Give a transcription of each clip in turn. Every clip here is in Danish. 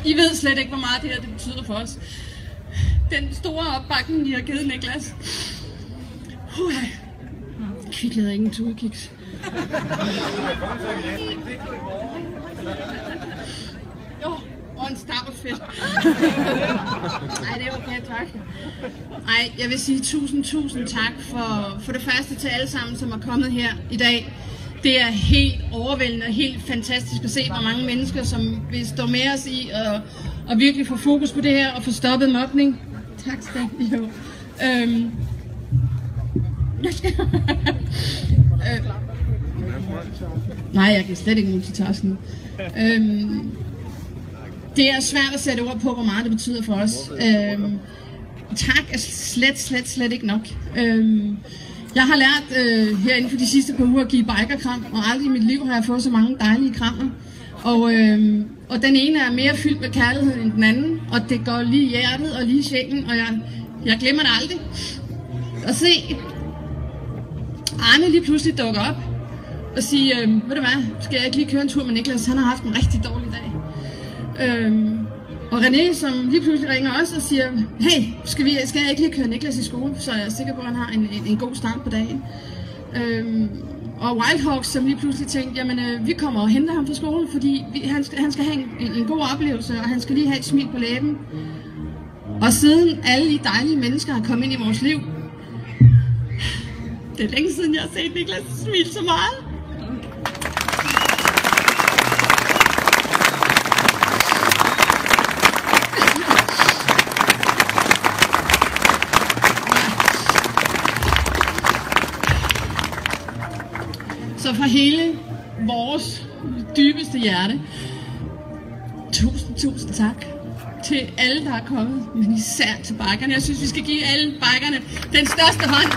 I ved slet ikke, hvor meget det her det betyder for os. Den store opbakning, I har givet Niklas. Kvik lader ingen tudekiks. Og en stammerfedt. Nej, det er okay, tak. Nej, jeg vil sige tusind tak for det første til alle sammen, som er kommet her i dag. Det er helt overvældende og helt fantastisk at se, hvor mange mennesker, som vil stå med os i og virkelig få fokus på det her og få stoppet mobning. Tak, Stig. Jo. Nej, jeg kan slet ikke multitaske nu. Det er svært at sætte ord på, hvor meget det betyder for os. Tak er slet ikke nok. Jeg har lært herinde for de sidste par uger at give bikerkram, og aldrig i mit liv har jeg fået så mange dejlige krammer. Og den ene er mere fyldt med kærlighed end den anden, og det går lige i hjertet og lige i sjælen, og jeg glemmer det aldrig. At se Arne lige pludselig dukker op og sige, ved du hvad, skal jeg ikke lige køre en tur med Niklas? Han har haft en rigtig dårlig dag. Og René, som lige pludselig ringer os og siger, hey, skal jeg ikke lige køre Niklas i skole, så jeg er sikker på, at han har en god start på dagen. Og Wildhawks, som lige pludselig tænkte, jamen vi kommer og henter ham fra skolen, fordi han skal have en god oplevelse, og han skal lige have et smil på læben. Og siden alle de dejlige mennesker har kommet ind i vores liv, det er længe siden, jeg har set Niklas smile så meget. Så fra hele vores dybeste hjerte, tusind tak til alle, der er kommet, men især til bikerne. Jeg synes, vi skal give alle bikerne den største hånd.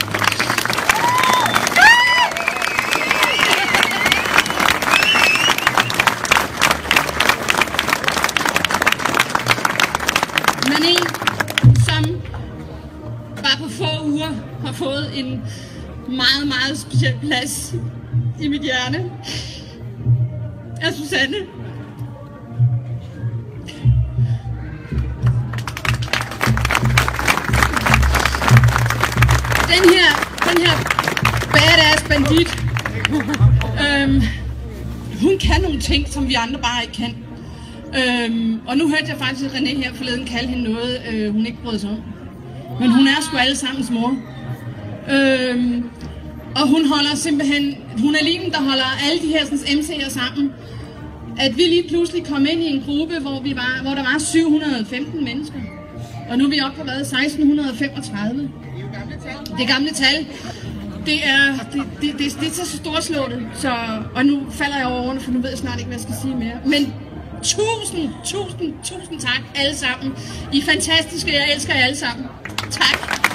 Men en, som bare på få uger har fået en meget speciel plads i mit hjerte, er Susanne. Den her badass bandit, hun kan nogle ting, som vi andre bare ikke kan. Og nu hørte jeg faktisk René her forleden kalde hende noget, hun ikke brød sig om. Men hun er sgu alle sammens mor. Og hun holder simpelthen, hun er limen, der holder alle de her MC'er sammen. At vi lige pludselig kom ind i en gruppe, hvor der var 715 mennesker. Og nu er vi oppe på hvad? 1635. Det er gamle tal. Det er så storslået. Og nu falder jeg over ordene, for nu ved jeg snart ikke, hvad jeg skal sige mere. Men tusind tak alle sammen. I er fantastiske, jeg elsker jer alle sammen. Tak.